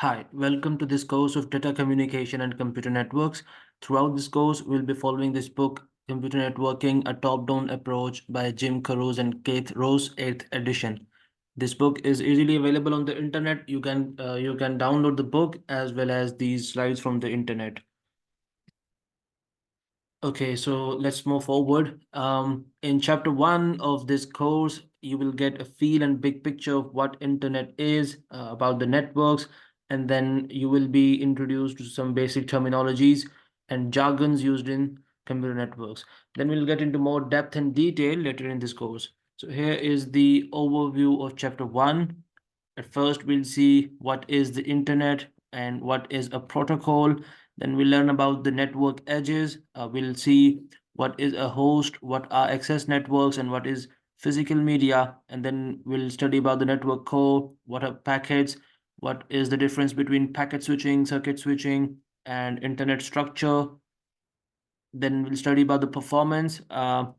Hi, welcome to this course of Data Communication and Computer Networks. Throughout this course, we'll be following this book, Computer Networking, a Top-Down Approach by Jim Caruso and Keith Rose, 8th edition. This book is easily available on the internet. You can download the book as well as these slides from the internet. Okay, so let's move forward. In chapter 1 of this course, you will get a feel and big picture of what internet is, about the networks, and then you will be introduced to some basic terminologies and jargons used in computer networks. Then we'll get into more depth and detail later in this course. So here is the overview of chapter 1. At first, we'll see what is the internet and what is a protocol. Then we'll learn about the network edges. We'll see what is a host, what are access networks, and what is physical media. And then we'll study about the network core, what are packets, what is the difference between packet switching, circuit switching, and internet structure. Then we'll study about the performance. We'll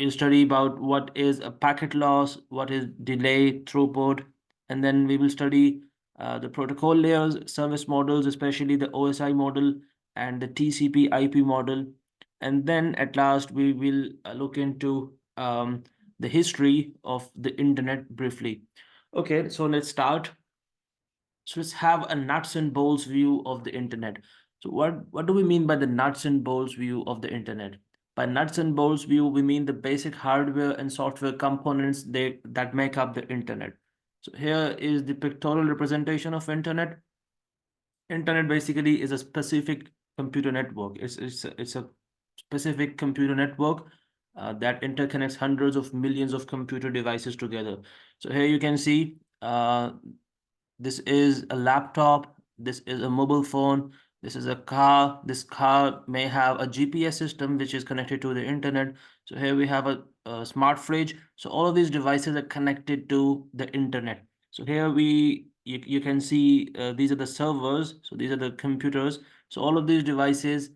study about what is a packet loss, what is delay, throughput, and then we will study the protocol layers, service models, especially the OSI model and the TCP IP model. And then at last, we will look into the history of the internet briefly. Okay, so let's start. So let's have a nuts and bolts view of the internet. So what do we mean by the nuts and bolts view of the internet? By nuts and bolts view, we mean the basic hardware and software components that make up the internet. So here is the pictorial representation of internet. Internet basically is a specific computer network. It's a specific computer network that interconnects hundreds of millions of computer devices together. So here you can see this is a laptop, this is a mobile phone, this is a car. This car may have a GPS system which is connected to the internet. So here we have a smart fridge. So all of these devices are connected to the internet. So here you can see these are the servers. So these are the computers. So all of these devices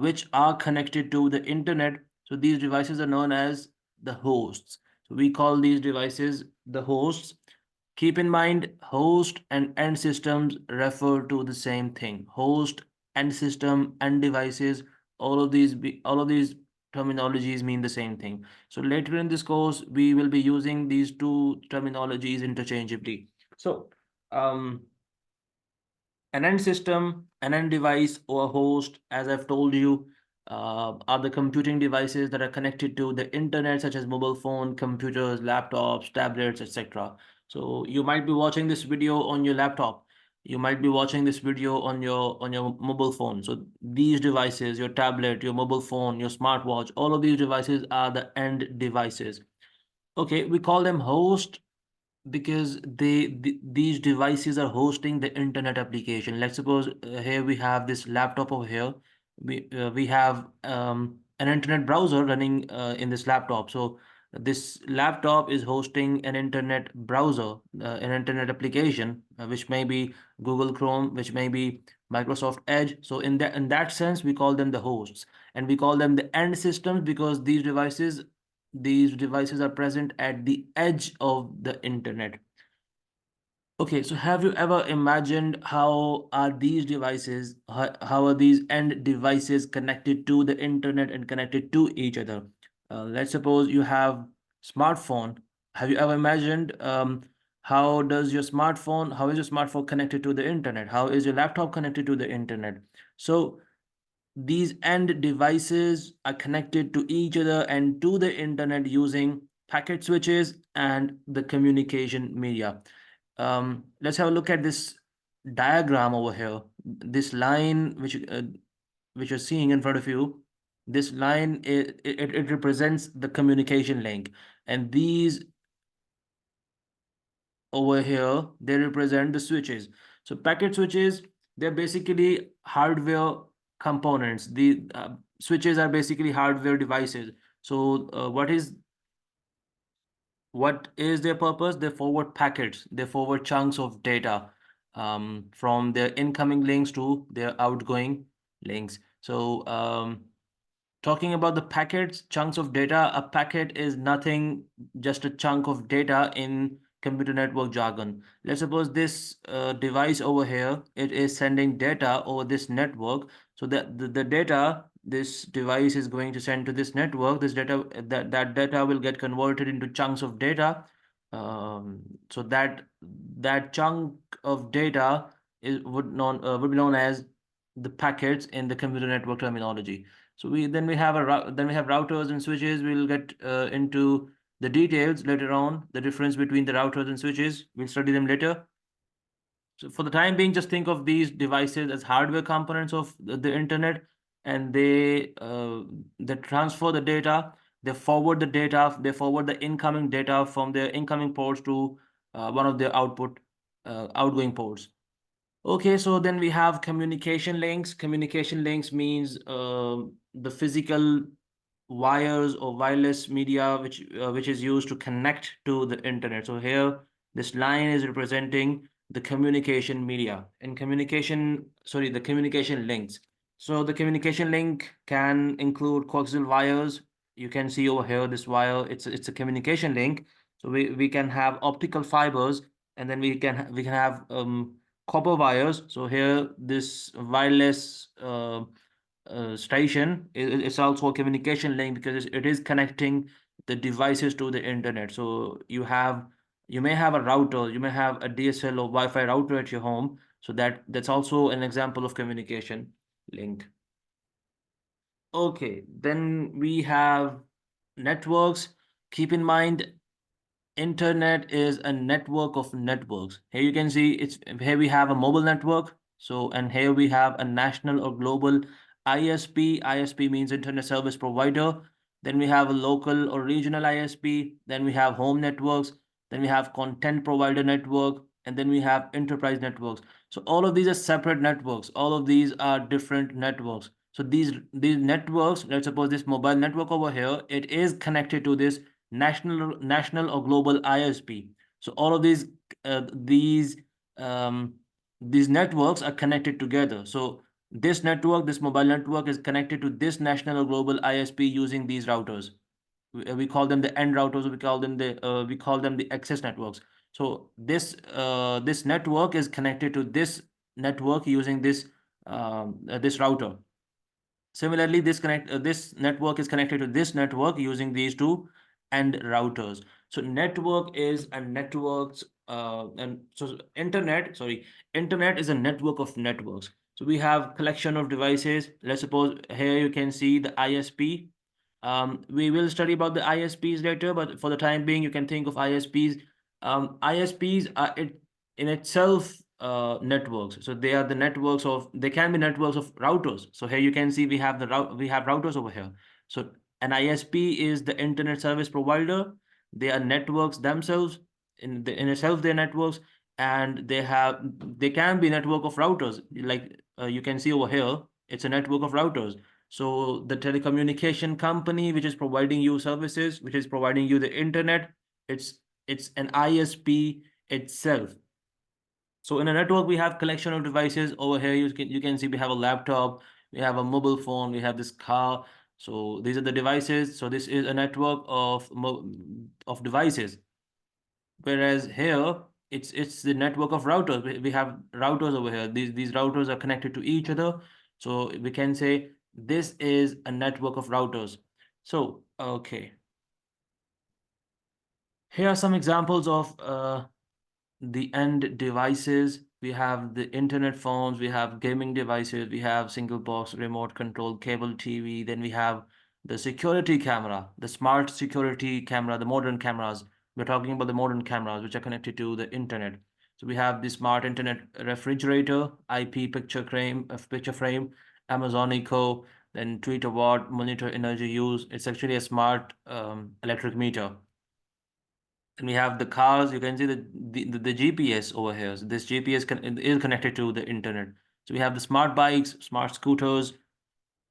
which are connected to the internet. So these devices are known as the hosts. So we call these devices the hosts. Keep in mind, host and end systems refer to the same thing. Host, end system, end devices, all of these terminologies mean the same thing. So later in this course, we will be using these two terminologies interchangeably. So an end system, an end device, or a host, as I've told you, are the computing devices that are connected to the internet, such as mobile phone, computers, laptops, tablets, etc. So you might be watching this video on your laptop. You might be watching this video on your mobile phone. So these devices, your tablet, your mobile phone, your smartwatch, all of these devices are the end devices. Okay, we call them host because these devices are hosting the internet application. Let's suppose here we have this laptop over here. We have an internet browser running in this laptop. So this laptop is hosting an internet browser, an internet application, which may be Google Chrome, which may be Microsoft Edge. So in that sense, we call them the hosts, and we call them the end systems because these devices are present at the edge of the internet. Okay, so have you ever imagined how are these devices, how are these end devices connected to the internet and connected to each other? Let's suppose you have smartphone. Have you ever imagined how is your smartphone connected to the internet? How is your laptop connected to the internet? So these end devices are connected to each other and to the internet using packet switches and the communication media. Let's have a look at this diagram over here. This line which you're seeing in front of you, this line it represents the communication link, and these over here they represent the switches. So packet switches, they're basically hardware components. The switches are basically hardware devices. So what is their purpose? They forward packets, they forward chunks of data from their incoming links to their outgoing links. So talking about the packets, chunks of data, a packet is nothing, just a chunk of data computer network jargon. Let's suppose this device over here, it is sending data over this network. So that the data this device is going to send to this network, this data that data will get converted into chunks of data. So that chunk of data would be known as the packets in the computer network terminology. So we have then we have routers and switches. We'll get into the details later on, the difference between the routers and switches. We'll study them later. So for the time being, just think of these devices as hardware components of the internet, and they transfer the data, they forward the incoming data from their incoming ports to one of their outgoing ports. Okay, so then we have communication links. Communication links means the physical wires or wireless media which is used to connect to the internet. So here this line is representing the communication media and the communication links. So the communication link can include coaxial wires. You can see over here this wire, it's a communication link. So we can have optical fibers, and then we can have copper wires. So here this wireless station is also a communication link because it is connecting the devices to the internet. So you may have a router, you may have a DSL or Wi-Fi router at your home. So that's also an example of communication link. Okay, then we have networks. Keep in mind, internet is a network of networks. Here you can see here we have a mobile network. So, and here we have a national or global ISP. ISP means internet service provider. Then we have a local or regional ISP. Then we have home networks. Then we have content provider network. And then we have enterprise networks. So all of these are separate networks. All of these are different networks. So these networks, let's suppose this mobile network over here, it is connected to this national or global ISP. So all of uh, these um, these networks are connected together. So this mobile network is connected to this national or global ISP using these routers. We call them the end routers. We call them the access networks. So this network is connected to this network using this router. Similarly, this network is connected to this network using these two end routers. So network is a networks and so internet is a network of networks. So we have collection of devices. Let's suppose here you can see the ISP. We will study about the ISPs later, but for the time being, you can think of ISPs. ISPs are in itself networks. So they can be networks of routers. So here you can see we have routers over here. So an ISP is the internet service provider. They are networks themselves. In itself, they're networks, and they can be network of routers. Like you can see over here, it's a network of routers. So the telecommunication company which is providing you services, which is providing you the internet, it's an ISP itself. So in a network, we have collection of devices. Over here, you can see we have a laptop, we have a mobile phone, we have this car. So these are the devices. So this is a network of devices. Whereas here, it's the network of routers. We have routers over here. These routers are connected to each other. So we can say this is a network of routers. So okay, here are some examples of the end devices. We have the internet phones, we have gaming devices, we have single box remote control cable TV, then we have the security camera, the smart security camera, the modern cameras. We're talking about the modern cameras which are connected to the internet. So we have the smart internet refrigerator, IP picture frame, Amazon Echo, then tweet a watt, monitor energy use. It's actually a smart electric meter. And we have the cars. You can see the GPS over here. So this GPS is connected to the internet. So we have the smart bikes, smart scooters,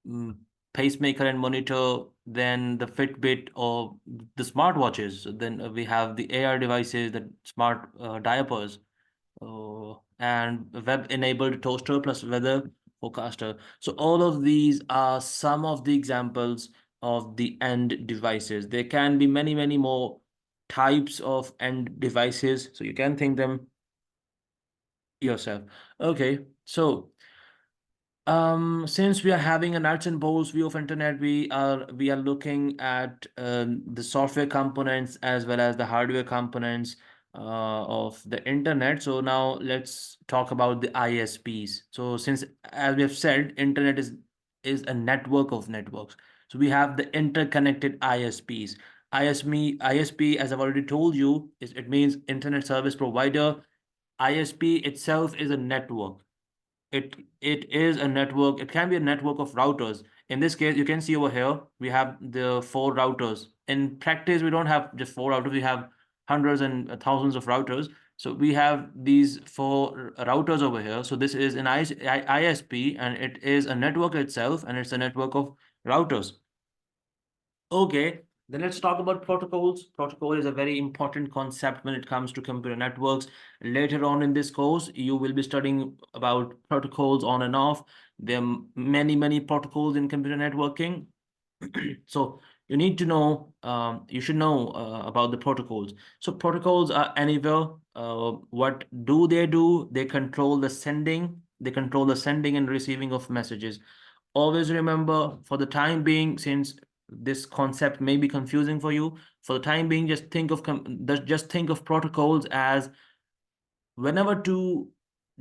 mm, pacemaker and monitor, then the Fitbit or the smartwatches. So then we have the AR devices, the smart diapers, and web-enabled toaster plus weather forecaster. So all of these are some of the examples of the end devices. There can be many, many more types of end devices, so you can think them yourself. Okay, so since we are having a nuts and bolts view of internet, we are looking at the software components as well as the hardware components of the internet. So now let's talk about the ISPs. So since, as we have said, internet is a network of networks. So we have the interconnected ISPs. ISP, as I've already told you, it means internet service provider. ISP itself is a network. It is a network. It can be a network of routers. In this case, you can see over here we have the four routers. In practice, we don't have just four routers. We have hundreds and thousands of routers. So we have these four routers over here. So this is an ISP, and it is a network itself, and it's a network of routers. Okay, then let's talk about protocols. Protocol is a very important concept when it comes to computer networks. Later on in this course, you will be studying about protocols on and off. There are many protocols in computer networking. So you need to know, you should know about the protocols. So protocols are anywhere. What do? They control the sending. They control the sending and receiving of messages. Always remember, for the time being, since this concept may be confusing for you, for the time being, just think of protocols as whenever two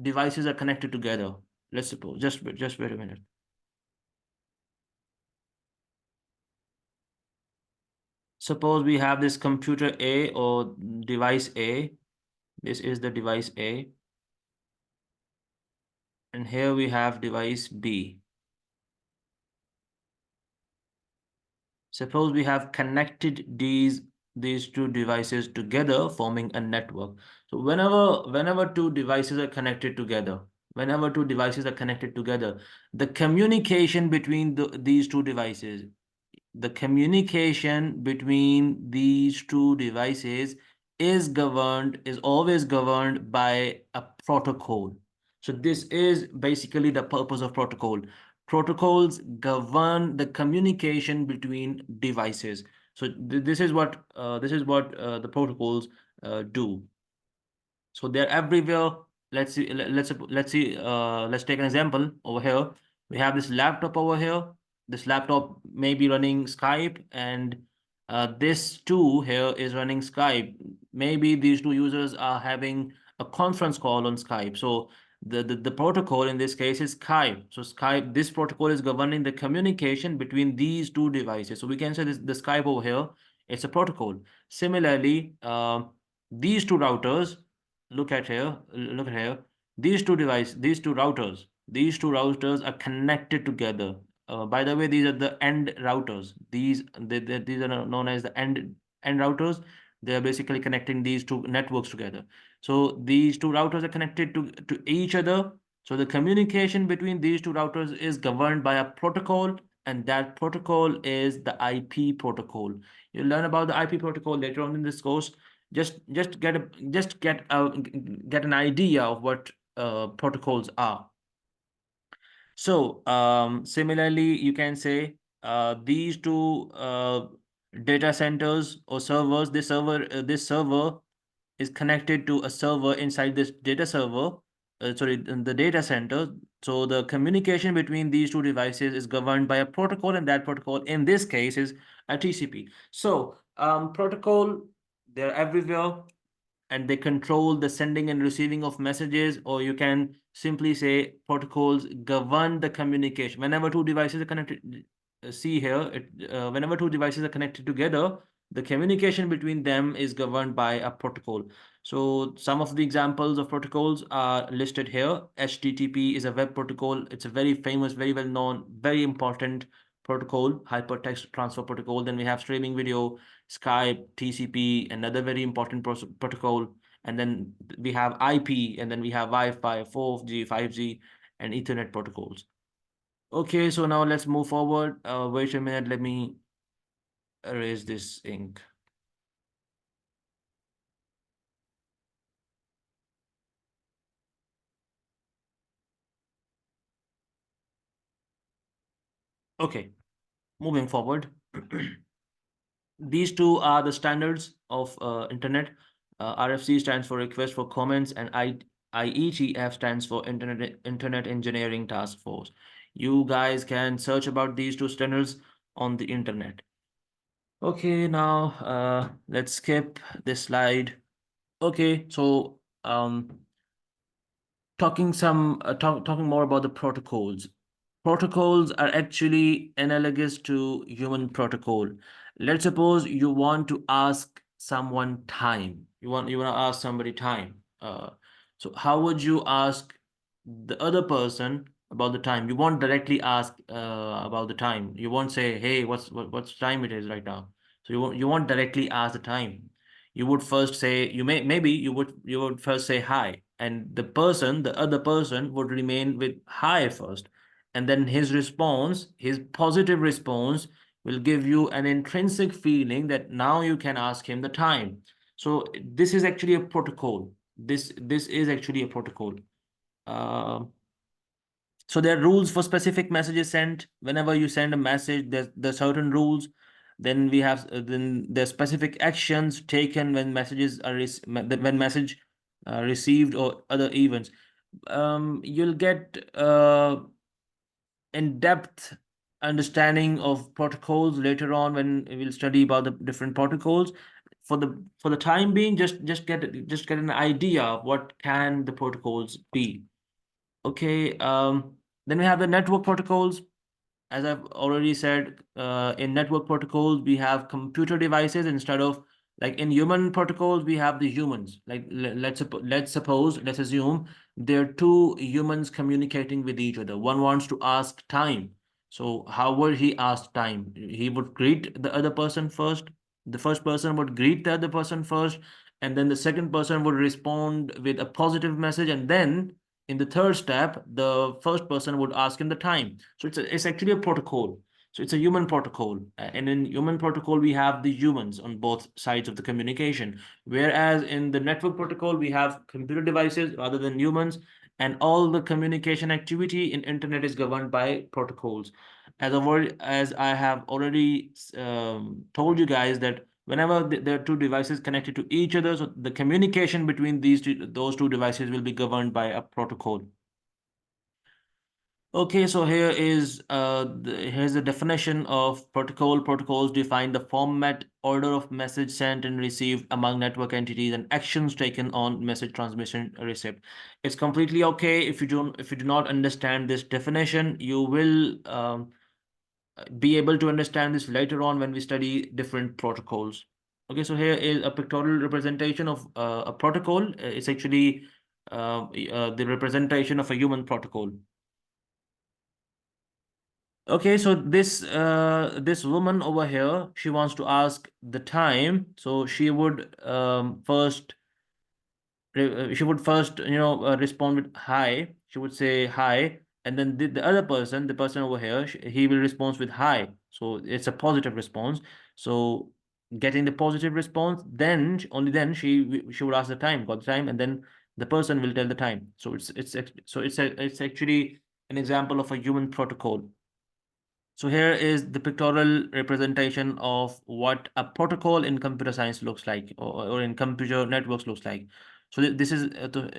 devices are connected together. Let's suppose, just wait a minute. Suppose we have this computer A or device A. This is the device A, and here we have device B. Suppose we have connected these two devices together, forming a network. So whenever two devices are connected together, the communication between these two devices, is always governed by a protocol. So this is basically the purpose of protocol. Protocols govern the communication between devices. So this is what the protocols do. So they're everywhere. Let's take an example over here. We have this laptop over here. This laptop may be running Skype, and this too here is running Skype. Maybe these two users are having a conference call on Skype. So the protocol in this case is Skype. So Skype, this protocol is governing the communication between these two devices. So we can say the Skype over here, it's a protocol. Similarly, these two routers, look at here. These two routers are connected together. By the way, these are the end routers. These are known as the end routers. They are basically connecting these two networks together. So these two routers are connected to each other. So the communication between these two routers is governed by a protocol, and that protocol is the IP protocol. You'll learn about the IP protocol later on in this course. Just get an idea of what protocols are. So similarly, you can say these two data centers or servers. This server is connected to a server inside this data server. In the data center. So the communication between these two devices is governed by a protocol, and that protocol in this case is a TCP. So protocol, they're everywhere, and they control the sending and receiving of messages, or you can simply say protocols govern the communication. Whenever two devices are connected, see here, whenever two devices are connected together, the communication between them is governed by a protocol. So some of the examples of protocols are listed here. HTTP is a web protocol. It's a very famous, very well known, very important protocol, hypertext transfer protocol. Then we have streaming video, Skype, TCP, another very important protocol. And then we have IP, and then we have Wi-Fi, 4G, 5G, and Ethernet protocols. Okay, so now let's move forward. Wait a minute, let me erase this ink. Okay, moving forward. These two are the standards of internet. RFC stands for Request for Comments, and IETF stands for Internet Engineering Task Force. You guys can search about these two standards on the internet. Okay, now let's skip this slide. Okay, so talking more about the protocols. Protocols are actually analogous to human protocol. Let's suppose you want to ask someone time. You want to ask somebody time. So how would you ask the other person about the time? You won't directly ask about the time. You won't say, "Hey, what's time it is right now?" So you won't directly ask the time. You would first say, maybe you would first say hi, and the other person would remain with hi first, and then his positive response will give you an intrinsic feeling that now you can ask him the time. So this is actually a protocol. This is actually a protocol. uh, so there are rules for specific messages sent. Whenever you send a message, there's certain rules. Then there's specific actions taken when messages are when message received or other events. You'll get in-depth understanding of protocols later on when we'll study about the different protocols. For the time being, just get an idea of what can the protocols be. Okay, then we have the network protocols. As I've already said, in network protocols, we have computer devices instead of, like in human protocols, we have the humans. Like let's assume there are two humans communicating with each other. One wants to ask time. So how would he ask time? He would greet the other person first. The first person would greet the other person first, and then the second person would respond with a positive message, and then in the third step, the first person would ask him the time. So it's actually a protocol. So it's a human protocol. And in human protocol, we have the humans on both sides of the communication. Whereas in the network protocol, we have computer devices rather than humans, and all the communication activity in internet is governed by protocols. As I have already told you guys that whenever there are two devices connected to each other, so the communication between those two devices will be governed by a protocol. Okay, so here's the definition of protocol. Protocols define the format, order of message sent and received among network entities, and actions taken on message transmission receipt. It's completely okay if you do not understand this definition. You will be able to understand this later on when we study different protocols. Okay, so here is a pictorial representation of a protocol. It's actually the representation of a human protocol. Okay, so this woman over here, she wants to ask the time. So she would first respond with hi. She would say hi, and then the other person, the person over here, he will respond with hi. So it's a positive response. So getting the positive response, then only then she would ask the time, got the time, and then the person will tell the time. So it's actually an example of a human protocol. So here is the pictorial representation of what a protocol in computer science looks like, or in computer networks looks like. So this is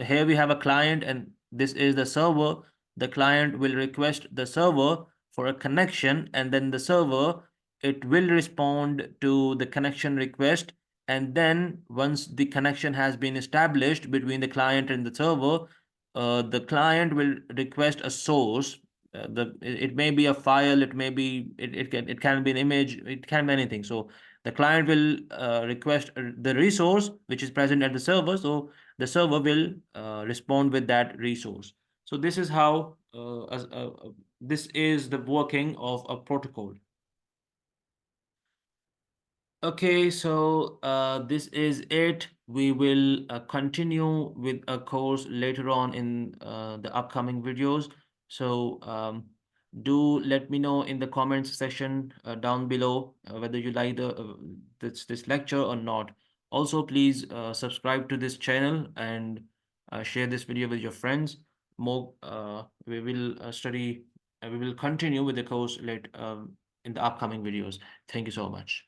here we have a client, and this is the server. The client will request the server for a connection, and then the server, it will respond to the connection request. And then once the connection has been established between the client and the server, the client will request a source. It may be a file, it can be an image, it can be anything. So the client will request the resource which is present at the server, so the server will respond with that resource. So this is how this is the working of a protocol. Okay, so this is it. We will continue with a course later on in the upcoming videos. So do let me know in the comments section down below whether you like this lecture or not. Also, please subscribe to this channel and share this video with your friends. More, we will continue with the course in the upcoming videos. Thank you so much.